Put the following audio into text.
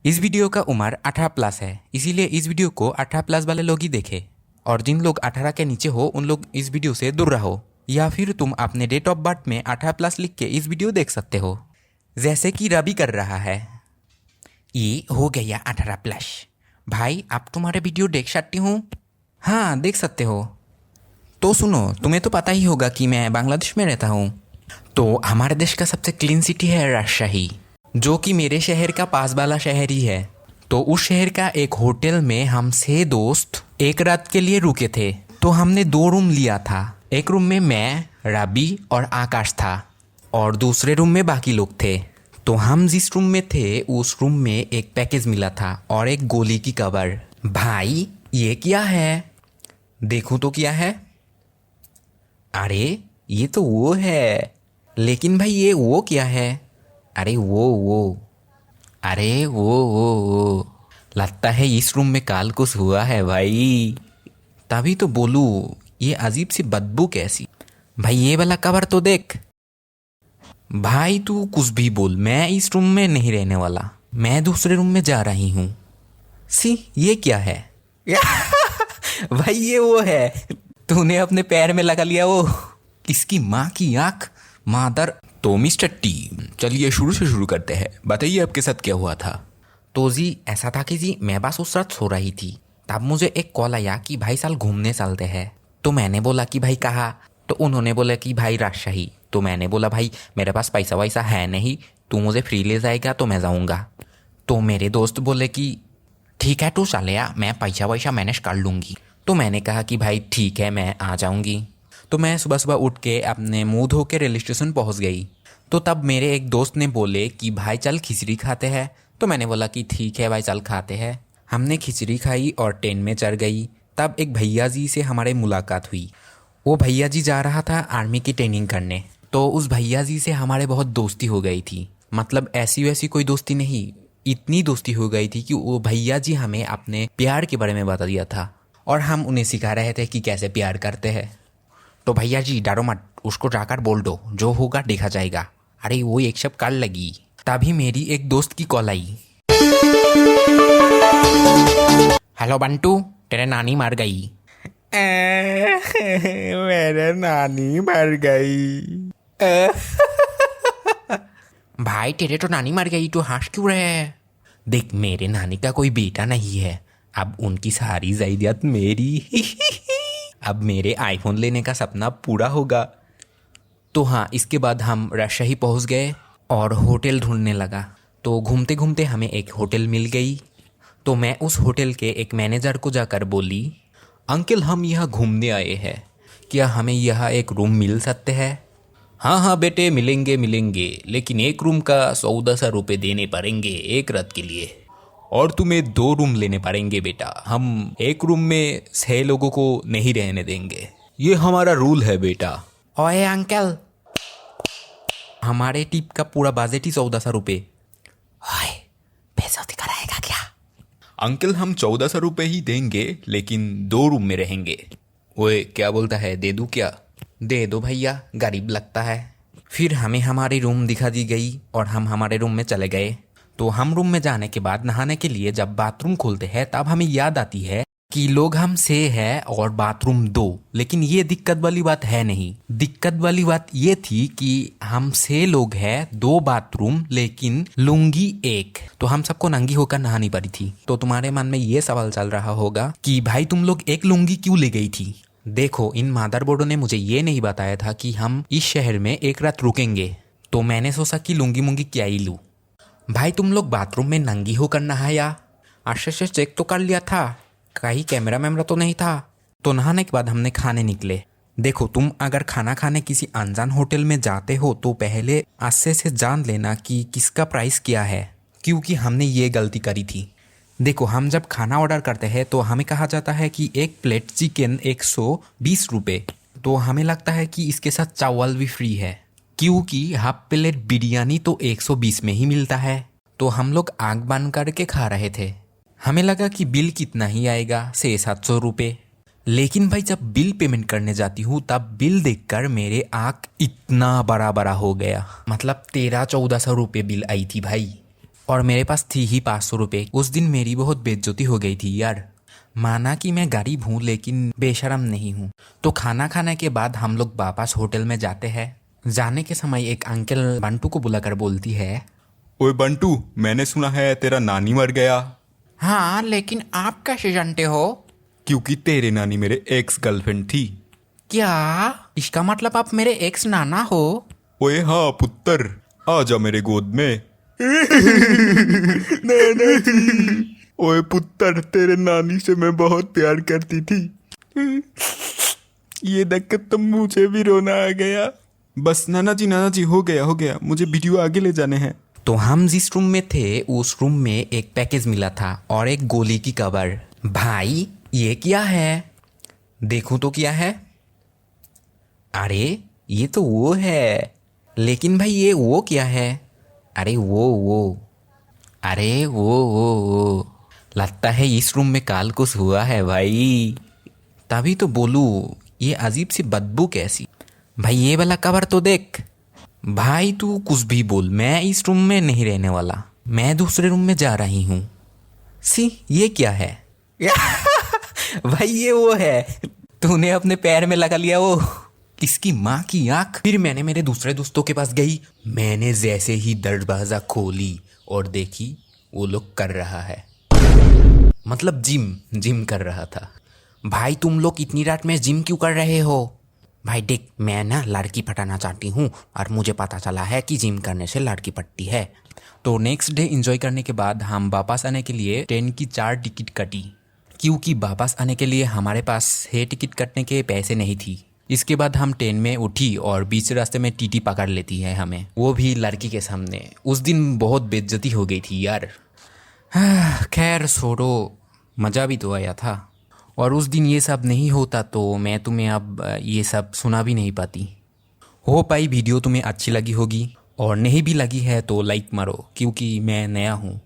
इस वीडियो का उम्र 18 प्लस है, इसीलिए इस वीडियो को 18 प्लस वाले लोग ही देखें। और जिन लोग 18 के नीचे हो उन लोग इस वीडियो से दूर रहो, या फिर तुम अपने डेट ऑफ बर्थ में 18 प्लस लिख के इस वीडियो देख सकते हो, जैसे कि रवि कर रहा है। ये हो गया 18 प्लस। भाई अब तुम्हारे वीडियो देख सकती हूँ? हाँ देख सकते हो। तो सुनो, तुम्हें तो पता ही होगा कि मैं बांग्लादेश में रहता हूँ। तो हमारे देश का सबसे क्लीन सिटी है राजशाही, जो कि मेरे शहर का पास वाला शहर ही है। तो उस शहर का एक होटल में हम 6 दोस्त एक रात के लिए रुके थे। तो हमने 2 रूम लिया था। एक रूम में मैं, रवि और आकाश था, और दूसरे रूम में बाकी लोग थे। तो हम जिस रूम में थे उस रूम में एक पैकेज मिला था और एक गोली की कवर। भाई ये क्या है? देखूं तो क्या है? अरे ये तो वो है। लेकिन भाई ये वो क्या है? अरे अरे वो लगता है इस रूम में काल कुछ हुआ है भाई। तभी तो बोलूं, ये अजीब सी बदबू कैसी। भाई ये वाला कवर तो देख। भाई तू कुछ भी बोल, मैं इस रूम में नहीं रहने वाला, मैं दूसरे रूम में जा रही हूँ। सी ये क्या है? भाई ये वो है, तूने अपने पैर में लगा लिया वो। इसकी माँ की आंख, मादर। तो मिस्टर टी, चलिए शुरू से शुरू करते हैं। बताइए आपके साथ क्या हुआ था? तो जी ऐसा था कि जी मैं बस उस रात सो रही थी, तब मुझे एक कॉल आया कि भाई साल घूमने चलते हैं। तो मैंने बोला कि भाई कहाँ? तो उन्होंने बोला कि भाई राजशाही। तो मैंने बोला भाई मेरे पास पैसा वैसा है नहीं, तू मुझे फ्री ले जाएगा तो मैं जाऊँगा। तो मेरे दोस्त बोले कि ठीक है तू चले आ, मैं पैसा वैसा मैनेज कर लूँगी। तो मैंने कहा कि भाई ठीक है मैं आ जाऊँगी। तो मैं सुबह सुबह उठ के अपने मुँह धो के रेलवे स्टेशन पहुँच गई। तो तब मेरे एक दोस्त ने बोले कि भाई चल खिचड़ी खाते हैं। तो मैंने बोला कि ठीक है भाई चल खाते हैं। हमने खिचड़ी खाई और ट्रेन में चढ़ गई। तब एक भैया जी से हमारी मुलाकात हुई। वो भैया जी जा रहा था आर्मी की ट्रेनिंग करने। तो उस भैया जी से हमारे बहुत दोस्ती हो गई थी। मतलब ऐसी वैसी कोई दोस्ती नहीं, इतनी दोस्ती हो गई थी कि वो भैया जी हमें अपने प्यार के बारे में बता दिया था और हम उन्हें सिखा रहे थे कि कैसे प्यार करते हैं। तो भैया जी डरो मत, उसको जाकर बोल दो, जो होगा देखा जाएगा। अरे वो एक शब्द कर लगी। तभी मेरी एक दोस्त की कॉल आई। हेलो बंटू, तेरे नानी मर गई। मेरे नानी मर गई। भाई तेरे तो नानी मर गई, तो हंस क्यों रहे है? देख मेरे नानी का कोई बेटा नहीं है, अब उनकी सारी जायदाद मेरी। अब मेरे आईफोन लेने का सपना पूरा होगा। तो हाँ, इसके बाद हम राजशाही पहुंच गए और होटल ढूंढने लगा। तो घूमते घूमते हमें एक होटल मिल गई। तो मैं उस होटल के एक मैनेजर को जाकर बोली, अंकल हम यहाँ घूमने आए हैं, क्या हमें यहाँ एक रूम मिल सकते हैं? हाँ हाँ बेटे मिलेंगे, लेकिन एक रूम का 1400 रुपये देने पड़ेंगे एक रात के लिए, और तुम्हें 2 रूम लेने पड़ेंगे बेटा। हम एक रूम में 6 लोगों को नहीं रहने देंगे, ये हमारा रूल है बेटा। ओए अंकल, हमारे टिप का पूरा बजट ही 1400 रुपये। ओए बेइज्जती कराएगा क्या? अंकल हम 1400 रुपये ही देंगे, लेकिन 2 रूम में रहेंगे। ओए क्या बोलता है, दे दूँ क्या? दे दो भैया, गरीब लगता है। फिर हमें हमारी रूम दिखा दी गई और हम हमारे रूम में चले गए। तो हम रूम में जाने के बाद नहाने के लिए जब बाथरूम खोलते हैं तब हमें याद आती है कि लोग हम 6 है और बाथरूम 2। लेकिन ये दिक्कत वाली बात है नहीं। दिक्कत वाली बात ये थी कि हम 6 लोग हैं, 2 बाथरूम, लेकिन लुंगी 1। तो हम सबको नंगी होकर नहानी पड़ी थी। तो तुम्हारे मन में ये सवाल चल रहा होगा कि भाई तुम लोग एक लुंगी क्यों ले गई थी? देखो इन मादरबोर्डों ने मुझे ये नहीं बताया था कि हम इस शहर में एक रात रुकेंगे। तो मैंने सोचा कि लुंगी मुंगी क्या ही लूँ। भाई तुम लोग बाथरूम में नंगी होकर नहाया? अच्छे से चेक तो कर लिया था, कहीं कैमरा वैमरा तो नहीं था। तो नहाने के बाद हमने खाने निकले। देखो तुम अगर खाना खाने किसी अनजान होटल में जाते हो तो पहले अच्छे से जान लेना कि किसका प्राइस क्या है, क्योंकि हमने ये गलती करी थी। देखो हम जब खाना ऑर्डर करते हैं तो हमें कहा जाता है कि एक प्लेट चिकन 120 रुपये। तो हमें लगता है कि इसके साथ चावल भी फ्री है, क्योंकि हाफ प्लेट बिरयानी तो 120 में ही मिलता है। तो हम लोग आग बंद करके खा रहे थे। हमें लगा कि बिल कितना ही आएगा, 600-700 रुपये। लेकिन भाई जब बिल पेमेंट करने जाती हूँ तब बिल देखकर मेरे आँख इतना बड़ा बड़ा हो गया। मतलब 1300-1400 रुपये बिल आई थी भाई। और मेरे पास थी ही 500 रुपये। उस दिन मेरी बहुत बेइज्जती हो गई थी यार। माना कि मैं गरीब हूँ लेकिन बेशरम नहीं हूँ। तो खाना खाने के बाद हम लोग वापस होटल में जाते हैं। जाने के समय एक अंकल बंटू को बुलाकर बोलती है, ओए बंटू, मैंने सुना है तेरा नानी मर गया। हाँ लेकिन आप कैसे जानते हो? क्योंकि तेरे नानी मेरे एक्स गर्लफ्रेंड थी। क्या इसका मतलब आप मेरे एक्स नाना हो? ओए हाँ पुत्र, आ जा मेरे गोद में। नाना जी। ओए पुत्र, तेरे नानी से मैं बहुत प्यार करती थी। ये देख तो मुझे भी रोना आ गया। बस नाना जी हो गया, मुझे वीडियो आगे ले जाने हैं। तो हम जिस रूम में थे उस रूम में एक पैकेज मिला था और एक गोली की कवर। भाई ये क्या है? देखूं तो क्या है? अरे ये तो वो है। लेकिन भाई ये वो क्या है? अरे वो अरे वो लगता है इस रूम में काल कुछ हुआ है भाई। तभी तो बोलूं ये अजीब सी बदबू कैसी। भाई ये वाला कवर तो देख। भाई तू कुछ भी बोल, मैं इस रूम में नहीं रहने वाला। मैं दूसरे रूम में जा रही हूँ। सी ये क्या है? भाई ये वो है। तूने अपने पैर में लगा लिया वो। इसकी माँ की आंख। फिर मैंने मेरे दूसरे दोस्तों के पास गई। मैंने जैसे ही दरवाजा खोली और देखी वो लोग कर रहा है, मतलब जिम कर रहा था। भाई तुम लोग इतनी रात में जिम क्यों कर रहे हो? भाई देख, मैं ना लड़की पटाना चाहती हूँ और मुझे पता चला है कि जिम करने से लड़की पटती है। तो नेक्स्ट डे एंजॉय करने के बाद हम वापस आने के लिए ट्रेन की 4 टिकट कटी, क्योंकि वापस आने के लिए हमारे पास 6 टिकट कटने के पैसे नहीं थी। इसके बाद हम ट्रेन में उठी और बीच रास्ते में टीटी पकड़ लेती है हमें, वो भी लड़की के सामने। उस दिन बहुत बेइज्जती हो गई थी यार। खैर छोड़ो, मज़ा भी तो आया था। और उस दिन ये सब नहीं होता तो मैं तुम्हें अब ये सब सुना भी नहीं पाती। हो पाई वीडियो तुम्हें अच्छी लगी होगी, और नहीं भी लगी है तो लाइक मारो, क्योंकि मैं नया हूँ।